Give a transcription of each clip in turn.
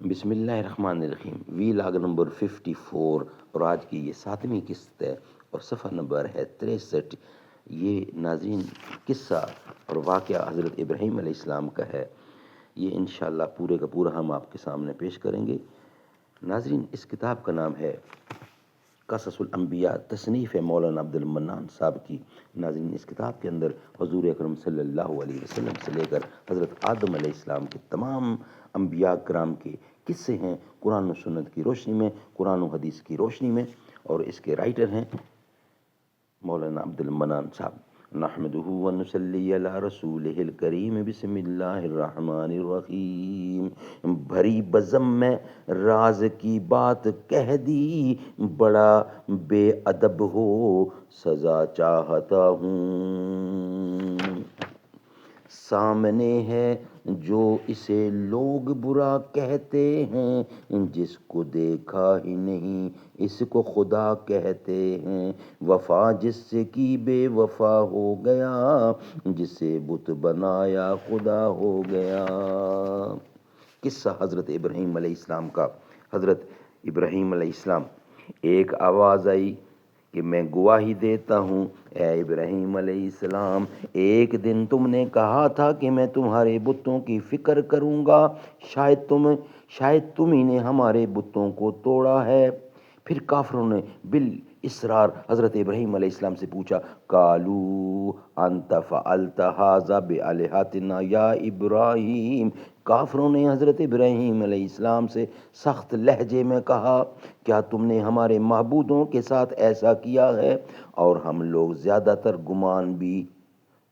بسم اللہ الرحمن الرحیم، وی لاگ نمبر 54 اور آج کی یہ 7ویں قسط ہے اور صفحہ نمبر ہے 63۔ یہ ناظرین قصہ اور واقعہ حضرت ابراہیم علیہ السلام کا ہے۔ یہ انشاءاللہ پورے کا پورا ہم آپ کے سامنے پیش کریں گے۔ ناظرین اس کتاب کا نام ہے قصص الانبیاء، تصنیف ہے مولانا عبد المنان صاحب کی۔ ناظرین اس کتاب کے اندر حضور اکرم صلی اللہ علیہ وسلم سے لے کر حضرت آدم علیہ السلام کے تمام انبیاء کرام کے قصے ہیں، قرآن و سنت کی روشنی میں، قرآن و حدیث کی روشنی میں، اور اس کے رائٹر ہیں مولانا عبد المنان صاحب۔ نحمدہ ونصلی علی رسولہ الکریم، بسم اللہ الرحمن الرحیم۔ بھری بزم میں راز کی بات کہہ دی، بڑا بے ادب ہو سزا چاہتا ہوں۔ سامنے ہے جو اسے لوگ برا کہتے ہیں، جس کو دیکھا ہی نہیں اس کو خدا کہتے ہیں۔ وفا جس سے کی بے وفا ہو گیا، جسے بت بنایا خدا ہو گیا۔ قصہ حضرت ابراہیم علیہ السلام کا۔ حضرت ابراہیم علیہ السلام، ایک آواز آئی کہ میں گواہی دیتا ہوں اے ابراہیم علیہ السلام، ایک دن تم نے کہا تھا کہ میں تمہارے بتوں کی فکر کروں گا، شاید تم ہی نے ہمارے بتوں کو توڑا ہے۔ پھر کافروں نے بالاسرار حضرت ابراہیم علیہ السلام سے پوچھا، قالوا انت فعلت ھذا بآلہتنا یا ابراہیم۔ کافروں نے حضرت ابراہیم علیہ السلام سے سخت لہجے میں کہا، کیا تم نے ہمارے معبودوں کے ساتھ ایسا کیا ہے؟ اور ہم لوگ زیادہ تر گمان بھی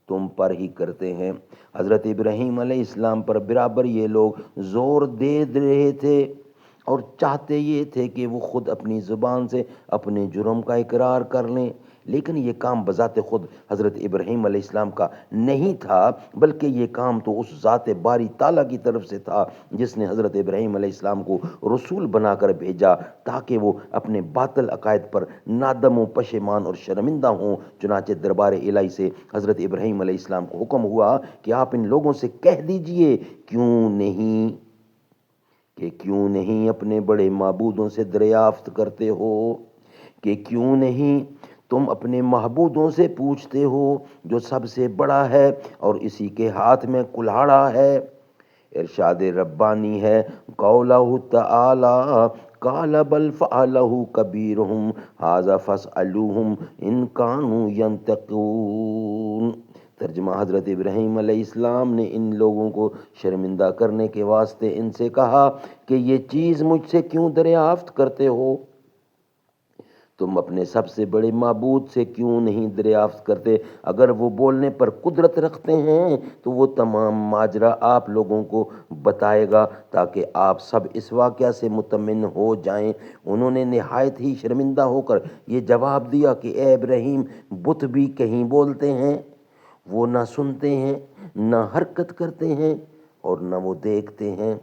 تم پر ہی کرتے ہیں۔ حضرت ابراہیم علیہ السلام پر برابر یہ لوگ زور دے رہے تھے اور چاہتے یہ تھے کہ وہ خود اپنی زبان سے اپنے جرم کا اقرار کر لیں، لیکن یہ کام بذات خود حضرت ابراہیم علیہ السلام کا نہیں تھا، بلکہ یہ کام تو اس ذات باری تعالیٰ کی طرف سے تھا جس نے حضرت ابراہیم علیہ السلام کو رسول بنا کر بھیجا تاکہ وہ اپنے باطل عقائد پر نادم و پشیمان اور شرمندہ ہوں۔ چنانچہ دربار الہی سے حضرت ابراہیم علیہ السلام کو حکم ہوا کہ آپ ان لوگوں سے کہہ دیجئے کیوں نہیں اپنے بڑے معبودوں سے دریافت کرتے ہو، کہ کیوں نہیں تم اپنے معبودوں سے پوچھتے ہو جو سب سے بڑا ہے اور اسی کے ہاتھ میں کلہاڑا ہے۔ ارشاد ربانی ہے، قولہ تعالی قال بل فعلہ کبیرہم ھذا فاسألوہم ان کانوا ینطقون۔ ترجمہ، حضرت ابراہیم علیہ السلام نے ان لوگوں کو شرمندہ کرنے کے واسطے ان سے کہا کہ یہ چیز مجھ سے کیوں دریافت کرتے ہو؟ تم اپنے سب سے بڑے معبود سے کیوں نہیں دریافت کرتے؟ اگر وہ بولنے پر قدرت رکھتے ہیں تو وہ تمام ماجرا آپ لوگوں کو بتائے گا تاکہ آپ سب اس واقعہ سے مطمئن ہو جائیں۔ انہوں نے نہایت ہی شرمندہ ہو کر یہ جواب دیا کہ اے ابراہیم، بت بھی کہیں بولتے ہیں، وہ نہ سنتے ہیں، نہ حرکت کرتے ہیں اور نہ وہ دیکھتے ہیں۔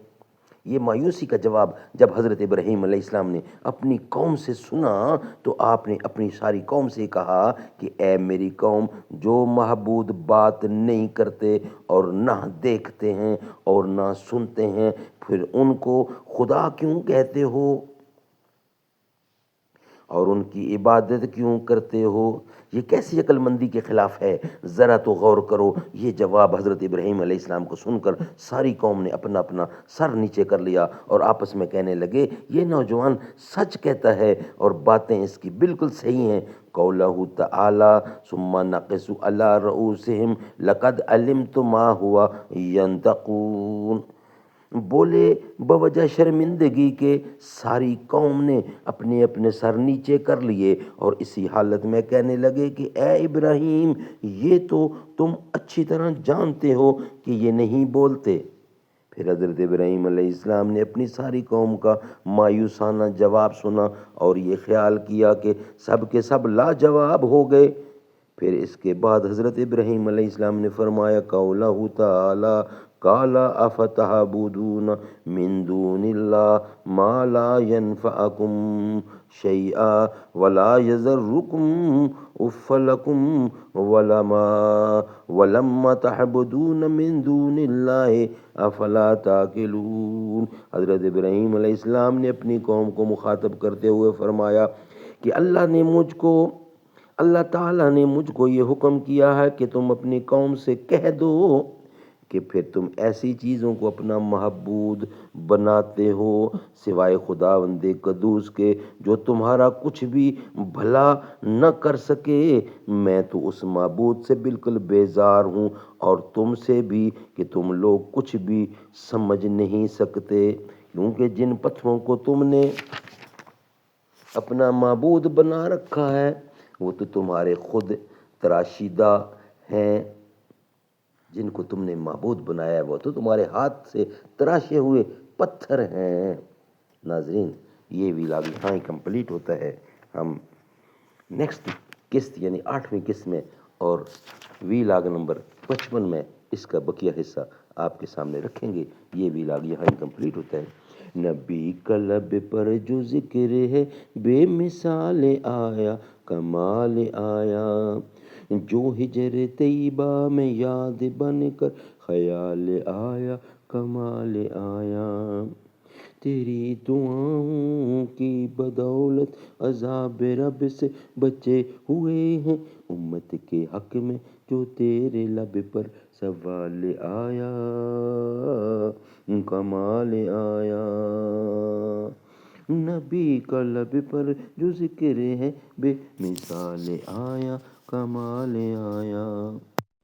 یہ مایوسی کا جواب جب حضرت ابراہیم علیہ السلام نے اپنی قوم سے سنا تو آپ نے اپنی ساری قوم سے کہا کہ اے میری قوم، جو معبود بات نہیں کرتے اور نہ دیکھتے ہیں اور نہ سنتے ہیں، پھر ان کو خدا کیوں کہتے ہو اور ان کی عبادت کیوں کرتے ہو؟ یہ کیسی عقل مندی کے خلاف ہے؟ ذرا تو غور کرو۔ یہ جواب حضرت ابراہیم علیہ السلام کو سن کر ساری قوم نے اپنا اپنا سر نیچے کر لیا اور آپس میں کہنے لگے، یہ نوجوان سچ کہتا ہے اور باتیں اس کی بالکل صحیح ہیں۔ قولہ تعالی ثم نقص علی رؤوسہم لقد علمت ما هو ینطقون۔ بولے بوجہ شرمندگی کے ساری قوم نے اپنے اپنے سر نیچے کر لیے اور اسی حالت میں کہنے لگے کہ اے ابراہیم، یہ تو تم اچھی طرح جانتے ہو کہ یہ نہیں بولتے۔ پھر حضرت ابراہیم علیہ السلام نے اپنی ساری قوم کا مایوسانہ جواب سنا اور یہ خیال کیا کہ سب کے سب لاجواب ہو گئے۔ پھر اس کے بعد حضرت ابراہیم علیہ السلام نے فرمایا، قولہ تعالی قال افتعبدون من دون اللہ ما لا ينفعکم شيئا ولا يضركم أف لكم ولما تعبدون من دون اللہ افلا تعقلون۔ حضرت ابراہیم علیہ السلام نے اپنی قوم کو مخاطب کرتے ہوئے فرمایا کہ اللہ تعالیٰ نے مجھ کو یہ حکم کیا ہے کہ تم اپنی قوم سے کہہ دو کہ پھر تم ایسی چیزوں کو اپنا معبود بناتے ہو سوائے خداوند قدوس کے جو تمہارا کچھ بھی بھلا نہ کر سکے۔ میں تو اس معبود سے بالکل بیزار ہوں اور تم سے بھی کہ تم لوگ کچھ بھی سمجھ نہیں سکتے، کیونکہ جن پتھروں کو تم نے اپنا معبود بنا رکھا ہے وہ تو تمہارے خود تراشیدہ ہیں، جن کو تم نے معبود بنایا ہے وہ تو تمہارے ہاتھ سے تراشے ہوئے پتھر ہیں۔ ناظرین یہ ویلاگ یہاں ہی کمپلیٹ ہوتا ہے۔ ہم نیکسٹ قسط یعنی 8ویں قسط میں اور ویلاگ نمبر 55 میں اس کا بقیہ حصہ آپ کے سامنے رکھیں گے۔ یہ ویلاگ یہاں ہی کمپلیٹ ہوتا ہے۔ نبی کا لب پر جو ذکر ہے بے مثال آیا کمال آیا، جو ہجر طیبہ میں یاد بن کر خیال آیا کمال آیا، تیری دعاؤں کی بدولت عذاب رب سے بچے ہوئے ہیں، امت کے حق میں جو تیرے لب پر سوال آیا کمال آیا۔ نبی کا لب پر جو ذکر ہے بے مثال آیا کمال آیا۔